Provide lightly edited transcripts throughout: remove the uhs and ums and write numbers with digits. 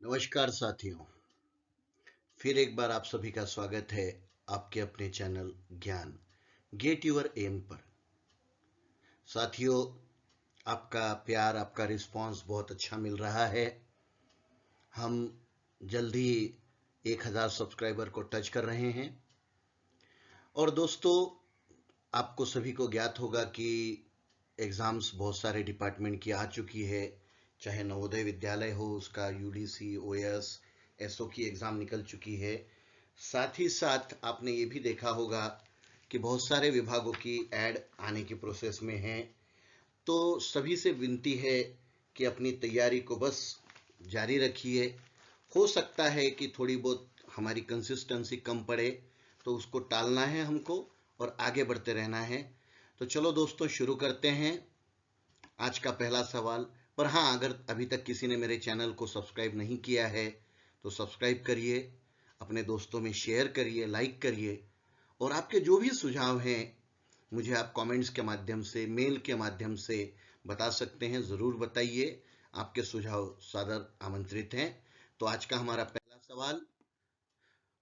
नमस्कार साथियों। फिर एक बार आप सभी का स्वागत है आपके अपने चैनल ज्ञान गेट यूर एम पर। साथियों, आपका प्यार, आपका रिस्पांस बहुत अच्छा मिल रहा है। हम जल्द ही 1000 सब्सक्राइबर को टच कर रहे हैं। और दोस्तों, आपको सभी को ज्ञात होगा कि एग्जाम्स बहुत सारे डिपार्टमेंट की आ चुकी है। चाहे नवोदय विद्यालय हो, उसका यूडीसी, ओएस, एसओ की एग्जाम निकल चुकी है। साथ ही साथ आपने ये भी देखा होगा कि बहुत सारे विभागों की ऐड आने की प्रोसेस में है। तो सभी से विनती है कि अपनी तैयारी को बस जारी रखिए। हो सकता है कि थोड़ी बहुत हमारी कंसिस्टेंसी कम पड़े, तो उसको टालना है हमको और आगे बढ़ते रहना है। तो चलो दोस्तों, शुरू करते हैं आज का पहला सवाल। पर हाँ, अगर अभी तक किसी ने मेरे चैनल को सब्सक्राइब नहीं किया है तो सब्सक्राइब करिए, अपने दोस्तों में शेयर करिए, लाइक करिए। और आपके जो भी सुझाव हैं मुझे आप कमेंट्स के माध्यम से, मेल के माध्यम से बता सकते हैं। ज़रूर बताइए, आपके सुझाव सादर आमंत्रित हैं। तो आज का हमारा पहला सवाल,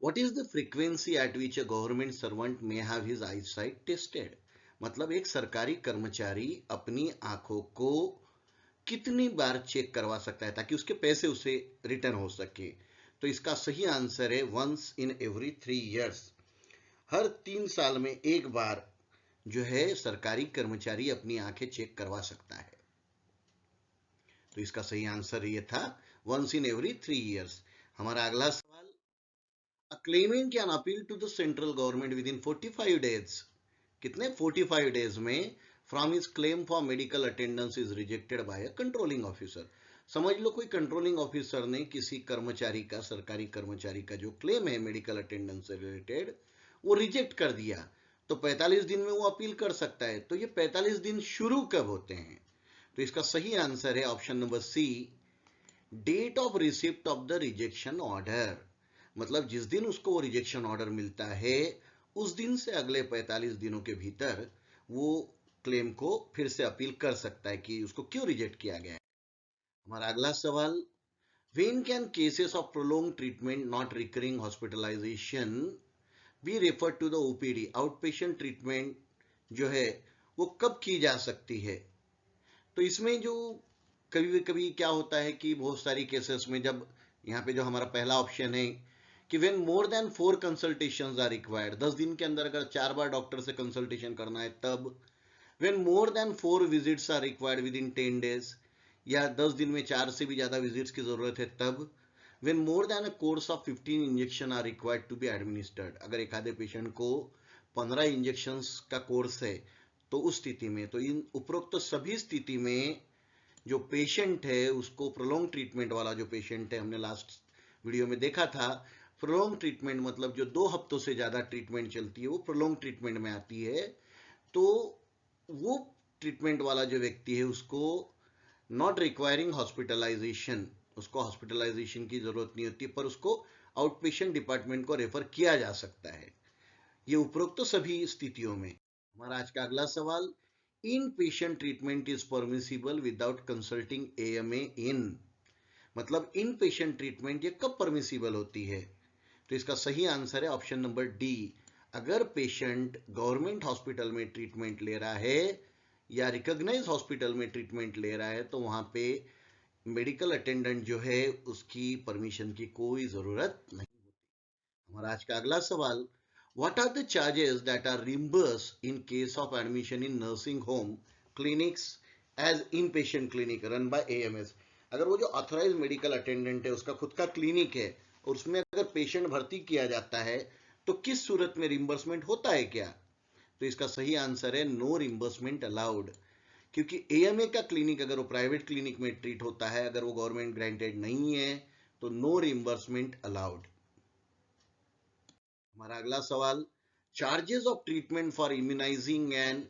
what is the frequency eight which a government servant may have his eyesight tested. मतलब एक सरकारी कर्मचारी अपनी आंखों को कितनी बार चेक करवा सकता है ताकि उसके पैसे उसे रिटर्न हो सके। तो इसका सही आंसर है वंस इन एवरी 3 इयर्स। हर 3 साल में एक बार जो है सरकारी कर्मचारी अपनी आंखें चेक करवा सकता है। तो इसका सही आंसर ये था, वंस इन एवरी 3 इयर्स। हमारा अगला सवाल, a claimant can appeal to the central government within 45 days. कितने? 45 डेज में from his claim for medical attendance is rejected by a controlling officer. समझ लो कोई कंट्रोलिंग ऑफिसर ने किसी कर्मचारी का, सरकारी कर्मचारी का जो क्लेम है मेडिकल अटेंडेंस से रिलेटेड, वो रिजेक्ट कर दिया। तो 45 दिन में वो अपील कर सकता है। तो ये 45 दिन शुरू कब होते हैं? तो इसका सही आंसर है option number C, date of receipt of the rejection order. मतलब जिस दिन उसको वो रिजेक्शन ऑर्डर मिलता है, उस दिन से अगले 45 दिनों के भीतर वो क्लेम को फिर से अपील कर सकता है कि उसको क्यों रिजेक्ट किया गया है। हमारा अगला सवाल, when can cases of prolong treatment not recurring hospitalisation be refer to the OPD. Out patient treatment जो है वो कब की जा सकती है? तो इसमें जो कभी कभी क्या होता है कि बहुत सारी केसेस में, जब यहाँ पे जो हमारा पहला ऑप्शन है कि when more than 4 consultations are required, 10 दिन के अंदर अगर 4 बार डॉक्टर से कंसल्टेशन करना है तब। When more than 4 visits are required within 10 days, या 10 दिन में 4 से भी ज्यादा विजिट्स की जरूरत है तब। When more than a course of 15 injection are required to be administered, अगर एक आधे पेशेंट को 15 इंजेक्शन का कोर्स है तो उस स्थिति में। तो इन उपरोक्त सभी स्थिति में जो पेशेंट है उसको प्रोलॉन्ग ट्रीटमेंट वाला जो पेशेंट है, हमने लास्ट वीडियो में देखा था, प्रोलॉन्ग ट्रीटमेंट मतलब जो 2 हफ्तों से ज्यादा ट्रीटमेंट चलती है वो प्रोलॉन्ग ट्रीटमेंट में आती है। तो वो ट्रीटमेंट वाला जो व्यक्ति है उसको नॉट रिक्वायरिंग हॉस्पिटलाइजेशन, उसको हॉस्पिटलाइजेशन की जरूरत नहीं होती, पर उसको आउट पेशेंट डिपार्टमेंट को रेफर किया जा सकता है। ये उपरोक्त तो सभी स्थितियों में। हमारा आज का अगला सवाल, inpatient treatment is permissible without consulting AMA in. मतलब इन पेशेंट ट्रीटमेंट ये कब परमिसिबल होती है? तो इसका सही आंसर है ऑप्शन नंबर डी, अगर पेशेंट गवर्नमेंट हॉस्पिटल में ट्रीटमेंट ले रहा है या रिकॉग्नाइज हॉस्पिटल में ट्रीटमेंट ले रहा है तो वहां पे मेडिकल अटेंडेंट जो है उसकी परमिशन की कोई जरूरत नहीं। हमारा आज का अगला सवाल, what are the charges that are reimbursed in case of admission in nursing home clinics as inpatient clinic run by AMS. अगर वो जो ऑथराइज मेडिकल अटेंडेंट है उसका खुद का क्लिनिक है और उसमें अगर पेशेंट भर्ती किया जाता है तो किस सूरत में रिम्बर्समेंट होता है क्या? तो इसका सही आंसर है नो रिम्बर्समेंट अलाउड। क्योंकि एएमए का क्लिनिक अगर वो प्राइवेट क्लिनिक में ट्रीट होता है, अगर वो गवर्नमेंट ग्रांटेड नहीं है, तो नो रिम्बर्समेंट अलाउड। हमारा अगला सवाल, charges of treatment for immunising and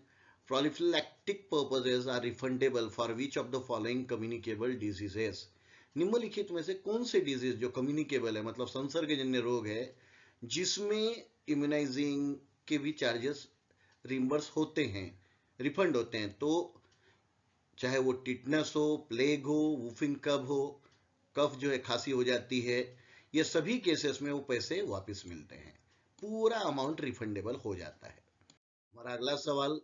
prophylactic purposes are refundable for which of the following communicable diseases. निम्नलिखित में से कौन से डिजीज जो कम्युनिकेबल है, मतलब संसर्गजन्य रोग है, जिसमें इम्यूनाइजिंग के भी चार्जेस रिम्बर्स होते हैं, रिफंड होते हैं? तो चाहे वो टिटनस हो, प्लेग हो, वुफिन कब हो, कफ जो है, खांसी हो जाती है, ये सभी केसेस में वो पैसे वापस मिलते हैं, पूरा अमाउंट रिफंडेबल हो जाता है। हमारा अगला सवाल,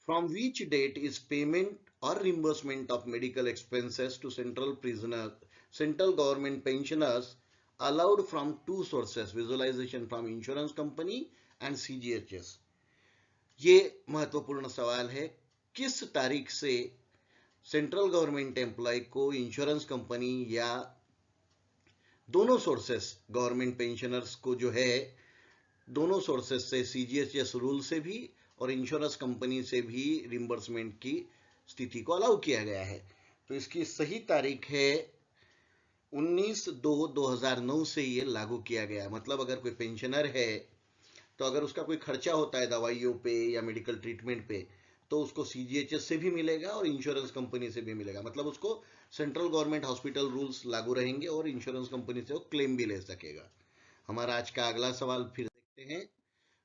from which date is payment और reimbursement of medical expenses to central government pensioners allowed from two sources, visualization from insurance company and CGHS? ये महत्वपूर्ण सवाल है। किस तारीख से सेंट्रल गवर्नमेंट एम्प्लॉय को इंश्योरेंस कंपनी या दोनों सोर्सेस, गवर्नमेंट पेंशनर्स को जो है दोनों सोर्सेस से, सीजीएचएस रूल से भी और इंश्योरेंस कंपनी से भी रिम्बर्समेंट की स्थिति को अलाउ किया गया है? तो इसकी सही तारीख है 19/2/2009 से ये लागू किया गया। मतलब अगर कोई पेंशनर है तो अगर उसका कोई खर्चा होता है दवाइयों पे या मेडिकल ट्रीटमेंट पे, तो उसको सीजीएचएस से भी मिलेगा और इंश्योरेंस कंपनी से भी मिलेगा। मतलब उसको सेंट्रल गवर्नमेंट हॉस्पिटल रूल्स लागू रहेंगे और इंश्योरेंस कंपनी से वो क्लेम भी ले सकेगा। हमारा आज का अगला सवाल फिर देखते हैं।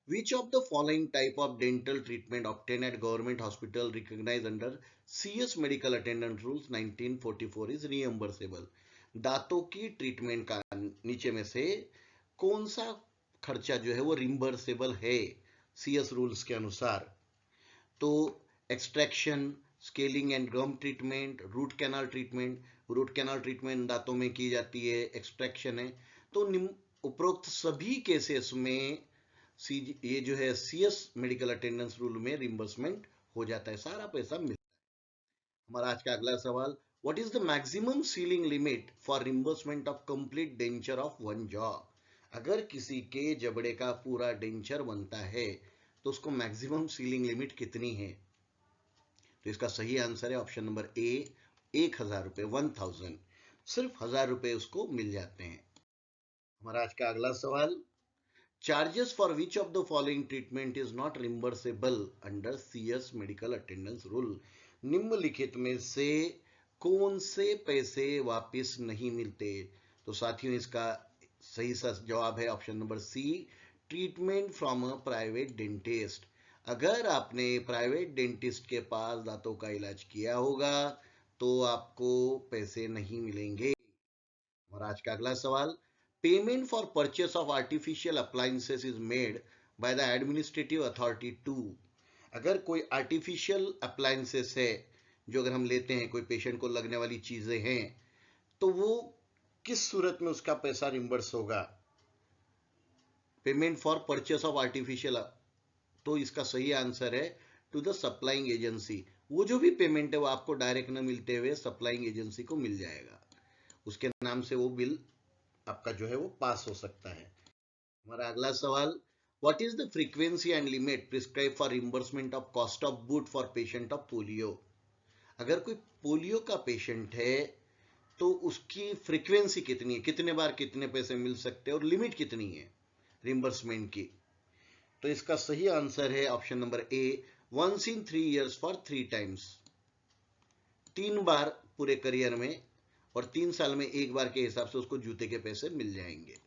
Which of the following type of dental treatment obtained at government hospital recognized under CS Medical Attendant Rules 1944 is reimbursable? दांतों की ट्रीटमेंट का नीचे में से कौन सा खर्चा जो है वो रिम्बर्सेबल है सीएस रूल्स के अनुसार? तो extraction, scaling and gum treatment, root canal treatment. Root canal treatment दांतों में की जाती है, एक्सट्रैक्शन है। तो उपरोक्त सभी केसेस में ये जो है सीएस मेडिकल अटेंडेंस रूल में रिम्बर्समेंट हो जाता है, सारा पैसा मिलता है। हमारा आज का अगला सवाल, what is the maximum ceiling limit for reimbursement of complete denture of one jaw? अगर किसी के जबड़े का पूरा डेंचर बनता है तो उसको मैक्सिमम सीलिंग लिमिट कितनी है? तो इसका सही आंसर है ऑप्शन नंबर ए, 1000 रुपए, 1000। सिर्फ 1000 रुपए उसको मिल जाते हैं। हमारा आज का अगला सवाल, charges for which of the following treatment is not reimbursable under CS medical attendance rule? निम्नलिखित में से कौन से पैसे वापस नहीं मिलते? तो साथियों इसका सही जवाब है option number C, treatment from a private dentist. अगर आपने प्राइवेट डेंटिस्ट के पास दांतों का इलाज किया होगा तो आपको पैसे नहीं मिलेंगे। और आज का अगला सवाल, payment for purchase of artificial appliances is made by the administrative authority to. अगर कोई आर्टिफिशियल अप्लायंसेस है जो अगर हम लेते हैं, कोई पेशेंट को लगने वाली चीजें हैं, तो वो किस सूरत में उसका पैसा रिम्बर्स होगा? Payment for purchase of artificial, तो इसका सही आंसर है टू द सप्लाइंग एजेंसी। वो जो भी पेमेंट है वो आपको डायरेक्ट न मिलते हुए सप्लाइंग एजेंसी को मिल जाएगा, उसके नाम से वो बिल आपका जो है वो पास हो सकता है। हमारा अगला सवाल, what is the frequency and limit prescribe for reimbursement of cost of boot for patient of polio? अगर कोई पोलियो का पेशेंट है तो उसकी फ्रीक्वेंसी कितनी है, कितने बार कितने पैसे मिल सकते हैं, और लिमिट कितनी है रिम्बर्समेंट की? तो इसका सही आंसर है option number A, 1 in 3 years for 3 times। 3 बार पूरे करियर में और 3 साल में 1 बार के हिसाब से उसको जूते के पैसे मिल जाएंगे,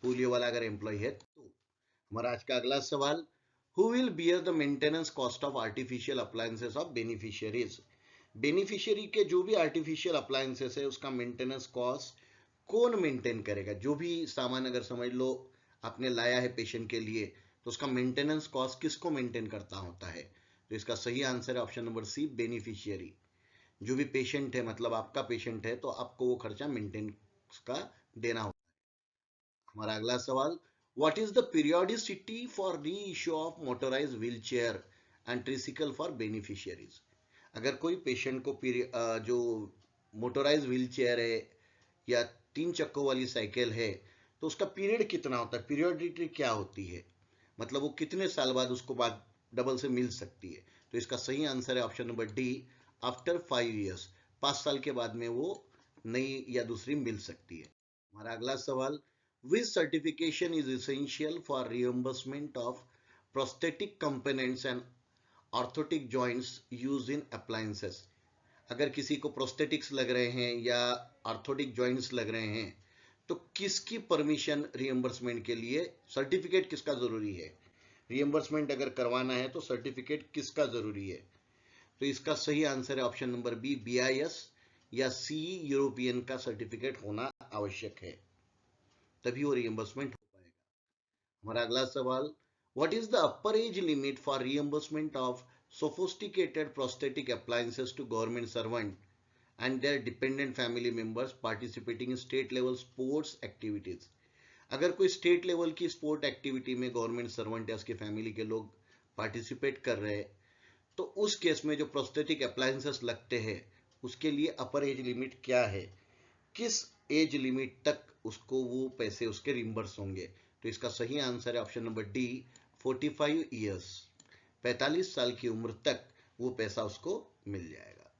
पोलियो वाला अगर एम्प्लॉय है तो। हमारा आज का अगला सवाल, who will bear the maintenance cost of artificial appliances of beneficiaries? Beneficiary के जो भी आर्टिफिशियल अप्लायंसेस है उसका मेंटेनेंस कॉस्ट कौन मेंटेन करेगा? जो भी सामान अगर समझ लो आपने लाया है पेशेंट के लिए, तो उसका मेंटेनेंस कॉस्ट किसको मेंटेन करता होता है? तो इसका सही आंसर है ऑप्शन नंबर सी, बेनिफिशियरी। जो भी पेशेंट है, मतलब आपका पेशेंट है, तो आपको वो खर्चा मेंटेनेंस का देना होता है। हमारा अगला सवाल, what is the periodicity for reissue of motorise wheel chair and tricycle for beneficiaries? अगर कोई पेशेंट को जो मोटराइज व्हील चेयर है या 3 चक्कों वाली साइकिल है, तो उसका पीरियड कितना होता है, पीरियोडिटी क्या होती है, मतलब वो कितने साल बाद उसको बाद डबल से मिल सकती है? तो इसका सही आंसर है option number D, after 5 years, 5 साल के बाद में वो नई या दूसरी मिल सकती है। हमारा अगला सवाल, which certification is essential for reimbursement of prosthetic components and orthotic joints use in appliances? अगर किसी को प्रोस्थेटिक्स लग रहे हैं या ऑर्थोटिक जॉइंट्स लग रहे हैं, तो किसकी परमिशन रियम्बर्समेंट के लिए, सर्टिफिकेट किसका जरूरी है? रियम्बर्समेंट अगर करवाना है तो सर्टिफिकेट किसका जरूरी है? तो इसका सही आंसर है ऑप्शन नंबर बी, बीआईएस या सी यूरोपियन का सर्टिफिकेट होना आवश्यक है, तभी वो रिएम्बर्समेंट हो पाएगा। हमारा अगला सवाल, what is the upper age limit for reimbursement of sophisticated prosthetic appliances to government servant and their dependent family members participating in state level sports activities? अगर कोई स्टेट लेवल की स्पोर्ट एक्टिविटी में government servant या उसके family के लोग participate कर रहे हैं, तो उस केस में जो प्रोस्थेटिक अप्लायंसेस लगते हैं उसके लिए अपर एज लिमिट क्या है, किस एज लिमिट तक उसको वो पैसे उसके रिम्बर्स होंगे? तो इसका सही आंसर है ऑप्शन नंबर डी, 45 ईयर्स, 45 साल की उम्र तक वो पैसा उसको मिल जाएगा।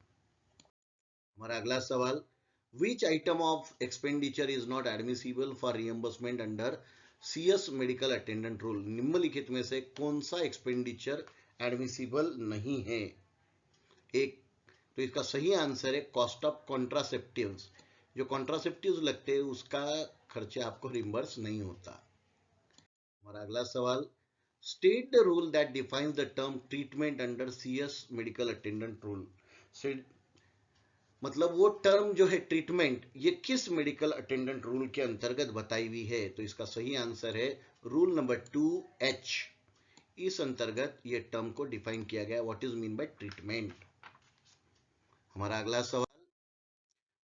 हमारा अगला सवाल, which item of expenditure is not admissible for reimbursement under CS medical attendant rule? निम्नलिखित में से कौन सा एक्सपेंडिचर एडमिसिबल नहीं है? एक, तो इसका सही आंसर है कॉस्ट ऑफ कॉन्ट्रासेप्टिव्स। जो कॉन्ट्रासेप्टिव्स लगते हैं उसका खर्चा आपको रिम्बर्स नहीं होता। हमारा अगला सवाल, state the rule that defines the term treatment under CS medical attendant rule. मतलब वो टर्म जो है ट्रीटमेंट, ये किस मेडिकल अटेंडेंट रूल के अंतर्गत बताई हुई है? तो इसका सही आंसर है रूल नंबर 2H। इस अंतर्गत ये टर्म को डिफाइन किया गया, what is mean by treatment. हमारा अगला सवाल,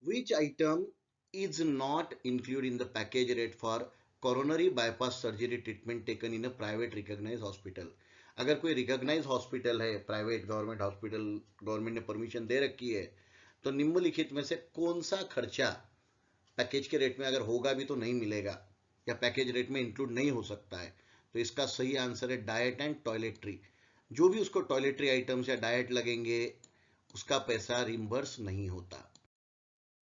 which item is not included in the package rate for coronary bypass surgery treatment taken in a private recognized hospital? अगर कोई रिकॉग्नाइज हॉस्पिटल है, प्राइवेट गवर्नमेंट हॉस्पिटल, गवर्नमेंट ने permission दे रखी है, तो निम्नलिखित में से कौन सा खर्चा पैकेज के रेट में अगर होगा भी तो नहीं मिलेगा या पैकेज रेट में इंक्लूड नहीं हो सकता है? तो इसका सही आंसर है डाइट एंड टॉयलेटरी। जो भी उसको टॉयलेटरी आइटम्स या डाइट लगेंगे उसका पैसा रिम्बर्स नहीं होता।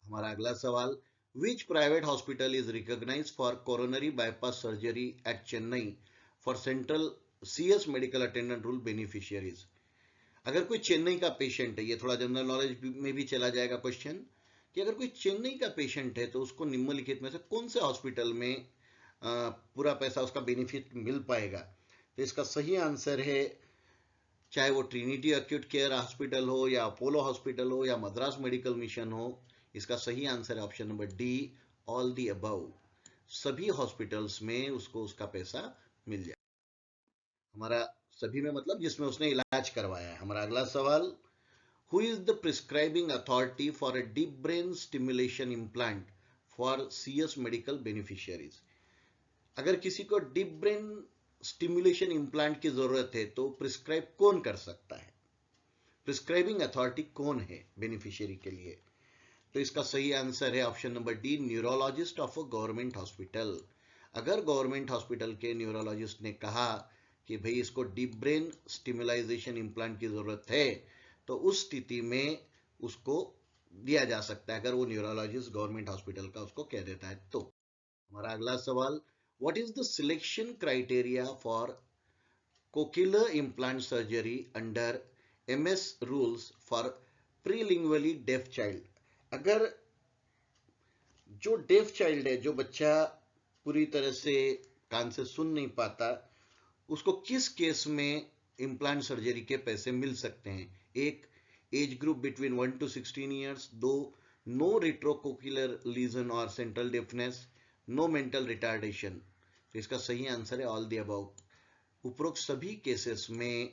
हमारा अगला सवाल, which private hospital is recognised for coronary bypass surgery at Chennai for central CS medical attendant rule beneficiaries? अगर कोई चेन्नई का पेशेंट है, ये थोड़ा जनरल नॉलेज में भी चला जाएगा क्वेश्चन, कि अगर कोई चेन्नई का पेशेंट है तो उसको निम्नलिखित में से कौन से हॉस्पिटल में पूरा पैसा उसका बेनिफिट मिल पाएगा? तो इसका सही आंसर है, चाहे वो ट्रिनिटी एक्यूट केयर हॉस्पिटल हो या अपोलो हॉस्पिटल हो या मद्रास मेडिकल मिशन हो, इसका सही आंसर है option number D, all the above. सभी हॉस्पिटल्स में उसको उसका पैसा मिल जाए। हमारा सभी में मतलब जिसमें उसने इलाज करवाया है। हमारा अगला सवाल, who is the prescribing authority for a deep brain stimulation implant for CS medical beneficiaries? अगर किसी को डीप ब्रेन स्टिमुलेशन इम्प्लांट की जरूरत है तो प्रिस्क्राइब कौन कर सकता है? प्रिस्क्राइबिंग अथॉरिटी कौन है बेनिफिशियरी के लिए? तो इसका सही आंसर है option number D, neurologist of a government hospital. अगर गवर्नमेंट हॉस्पिटल के न्यूरोलॉजिस्ट ने कहा कि भाई इसको डीप ब्रेन स्टिमुलाइजेशन इम्प्लांट की जरूरत है, तो उस स्थिति में उसको दिया जा सकता है, अगर वो न्यूरोलॉजिस्ट गवर्नमेंट हॉस्पिटल का उसको कह देता है तो। हमारा अगला सवाल, what is the selection criteria for cochlear implant surgery under MS rules for prelingually deaf child? अगर जो डेफ चाइल्ड है, जो बच्चा पूरी तरह से कान से सुन नहीं पाता, उसको किस केस में इम्प्लांट सर्जरी के पैसे मिल सकते हैं? एक, age group between 1 to 16 years. दो, नो रेट्रोकोक्युलर लीजन और central deafness, no mental retardation. तो इसका सही आंसर है ऑल द अबव। उपरोक्त सभी केसेस में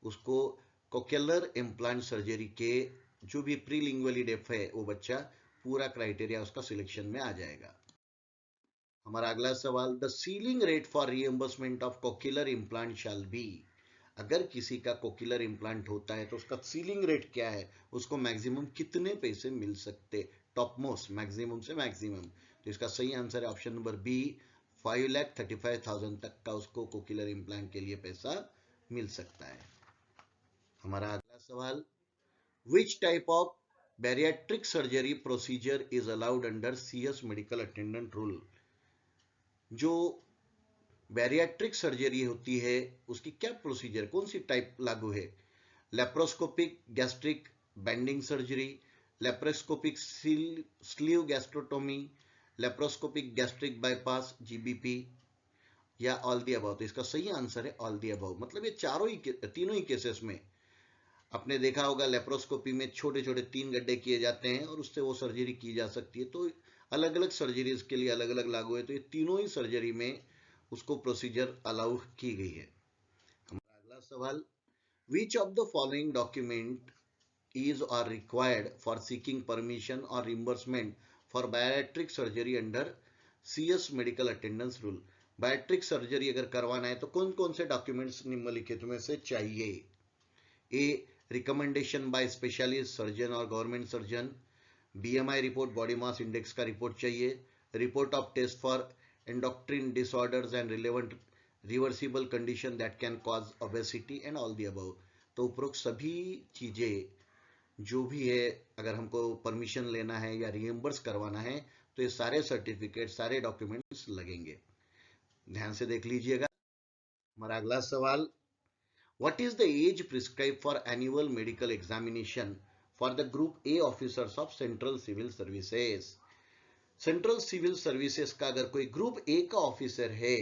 उसको कोक्युलर इम्प्लांट सर्जरी के, जो भी प्रीलिंगुअली डेफ है वो बच्चा, पूरा क्राइटेरिया उसका सिलेक्शन में आ जाएगा। हमारा अगला सवाल, the ceiling rate for reimbursement of cochlear implant shall be? अगर किसी का कोक्युलर इम्प्लांट होता है तो उसका सीलिंग रेट क्या है, उसको मैक्सिमम कितने पैसे मिल सकते? टॉप मोस्ट, मैक्सिमम से मैक्सिमम। तो इसका सही आंसर है ऑप्शन नंबर बी, 5,35,000 तक का उसको कोक्युलर इम्प्लांट के लिए पैसा मिल सकता है। हमारा अगला सवाल, which type of bariatric surgery procedure is allowed under CS medical attendant rule? जो बैरियाट्रिक सर्जरी होती है उसकी क्या प्रोसीजर, कौन सी टाइप लागू है? Laparoscopic gastric bending surgery, laparoscopic sleeve gastrotomy, laparoscopic gastric bypass GBP, या ऑल दी अबव? तो इसका सही आंसर है ऑल दी अबव। मतलब ये तीनों ही केसेस में आपने देखा होगा लेप्रोस्कोपी में छोटे छोटे 3 गड्ढे किए जाते हैं और उससे वो सर्जरी की जा सकती है। तो अलग अलग सर्जरीज के लिए अलग अलग लागू है, तो ये तीनों ही सर्जरी में उसको प्रोसीजर अलाउ की गई है। हमारा अगला सवाल, विच of the following document is or required for seeking permission or reimbursement for bariatric surgery under CS medical attendance rule. Bariatric surgery अगर करवाना है तो कौन कौन से डॉक्यूमेंट्स निम्नलिखित में से चाहिए? A, recommendation by specialist surgeon और government surgeon, BMI report, body mass index का रिपोर्ट चाहिए, report of test for endocrine disorders and relevant reversible condition that can cause obesity and all the above. तो उपरोक्त सभी चीजें जो भी है, अगर हमको परमिशन लेना है या रिएम्बर्स करवाना है तो ये सारे सर्टिफिकेट, सारे डॉक्यूमेंट्स लगेंगे। ध्यान से देख लीजिएगा। हमारा अगला सवाल, what is the age prescribe for annual medical examination for the group A officers of central civil services. Central civil services का अगर कोई ग्रुप ए का ऑफिसर है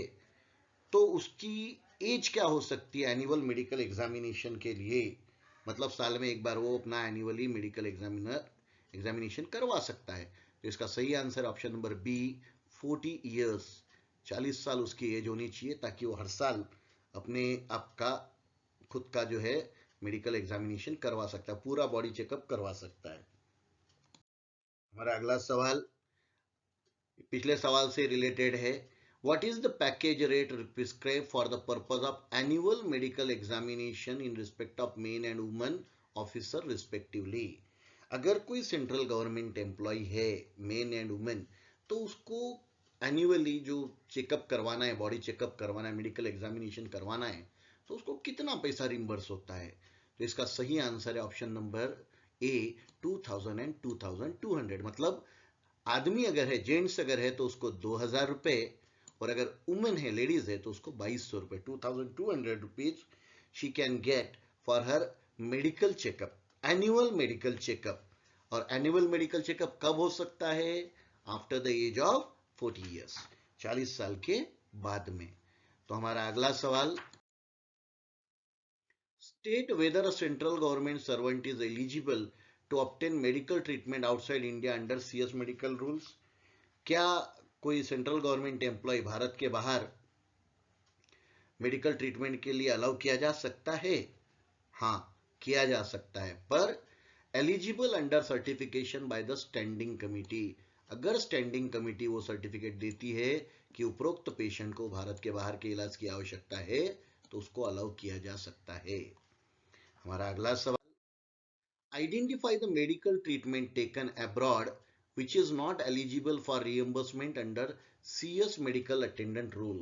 तो उसकी एज क्या हो सकती है एनुअल मेडिकल एग्जामिनेशन के लिए? मतलब साल में एक बार वो अपना एनुअली मेडिकल एग्जामिनेशन करवा सकता है। तो इसका सही answer option number B, 40 years, 40 साल उसकी एज होनी चाहिए, ताकि वो हर साल अपने आपका खुद का जो है मेडिकल एग्जामिनेशन करवा सकता है, पूरा बॉडी चेकअप करवा सकता है। हमारा अगला सवाल पिछले सवाल से रिलेटेड है, what is the package rate prescribed for the purpose of annual medical examination in respect of men and women officer respectively? अगर कोई सेंट्रल गवर्नमेंट एम्प्लॉय है, मेन एंड वुमेन, तो उसको एनुअली जो चेकअप करवाना है, बॉडी चेकअप करवाना है, मेडिकल एग्जामिनेशन करवाना है, तो उसको कितना पैसा रिम्बर्स होता है? तो इसका सही आंसर है ऑप्शन नंबर ए, 2000 एंड 2200। मतलब आदमी अगर है, जेंट्स अगर है तो उसको 2000 रुपए, और अगर वुमेन है, लेडीज है, तो उसको 2200 रुपए, 2200 rupees she can get for her medical checkup, annual medical checkup. और एनुअल मेडिकल चेकअप कब हो सकता है? After the age of 40 years, 40 साल के बाद में। तो हमारा अगला सवाल, state whether a central government servant is eligible to obtain medical treatment outside India under CS medical rules. क्या कोई सेंट्रल गवर्नमेंट एम्प्लॉय भारत के बाहर मेडिकल ट्रीटमेंट के लिए अलाउ किया जा सकता है? हाँ, किया जा सकता है, पर eligible under certification by the standing committee. अगर स्टैंडिंग कमिटी वो सर्टिफिकेट देती है कि उपरोक्त पेशेंट को भारत के बाहर के इलाज की आवश्यकता है, तो उसको अलाउ किया जा सकता है। हमारा अगला सवाल, identify the medical treatment taken abroad which is not eligible for reimbursement under CS medical attendant rule.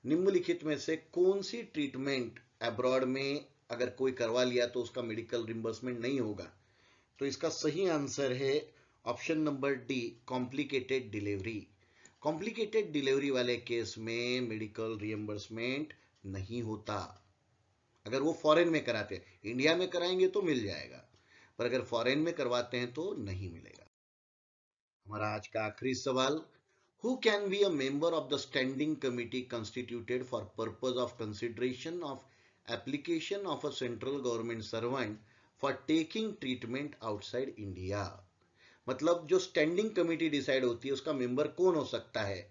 निम्नलिखित में से कौन सी ट्रीटमेंट अब्रॉड में अगर कोई करवा लिया तो उसका मेडिकल रिम्बर्समेंट नहीं होगा? तो इसका सही आंसर है option number D, complicated delivery. Complicated delivery वाले केस में मेडिकल रिम्बर्समेंट नहीं होता। अगर वो फॉरेन में कराते हैं, इंडिया में कराएंगे तो मिल जाएगा, पर अगर फॉरेन में करवाते हैं तो नहीं मिलेगा। हमारा आज का आखिरी सवाल, who can be a member of the standing committee constituted for purpose of consideration of application of a central government servant for taking treatment outside India. मतलब जो स्टैंडिंग कमिटी डिसाइड होती है उसका मेंबर कौन हो सकता है?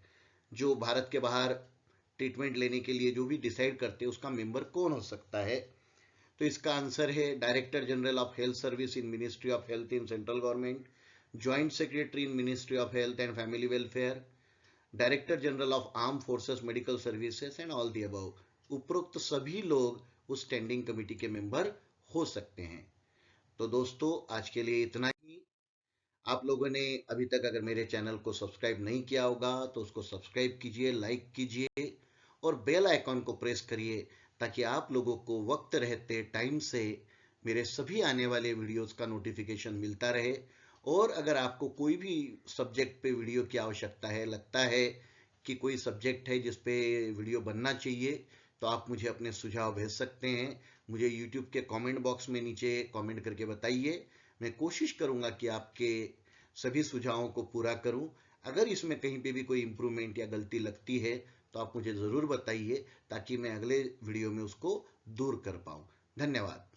जो भारत के बाहर ट्रीटमेंट लेने के लिए जो भी डिसाइड करते हैं उसका मेंबर कौन हो सकता है? तो इसका आंसर है director general of health service in ministry of health in central government, joint secretary in ministry of health and family welfare, director general of arm forces medical services and all the above. उपरोक्त सभी लोग उस standing committee के member हो सकते हैं। तो दोस्तों, आज के लिए इतना ही। आप लोगों ने अभी तक अगर मेरे चैनल को सब्सक्राइब नहीं किया होगा तो उसको सब्सक्राइब कीजिए, लाइक कीजिए और बेल आइकॉन को प्रेस करिए, ताकि आप लोगों को वक्त रहते टाइम से मेरे सभी आने वाले वीडियोस का नोटिफिकेशन मिलता रहे। और अगर आपको कोई भी सब्जेक्ट पे वीडियो की आवश्यकता है, लगता है कि कोई सब्जेक्ट है जिस पे वीडियो बनना चाहिए, तो आप मुझे अपने सुझाव भेज सकते हैं। मुझे यूट्यूब के कमेंट बॉक्स में नीचे कमेंट करके बताइए। मैं कोशिश करूंगा कि आपके सभी सुझावों को पूरा करूं। अगर इसमें कहीं पे भी कोई इम्प्रूवमेंट या गलती लगती है तो आप मुझे ज़रूर बताइए, ताकि मैं अगले वीडियो में उसको दूर कर पाऊं। धन्यवाद।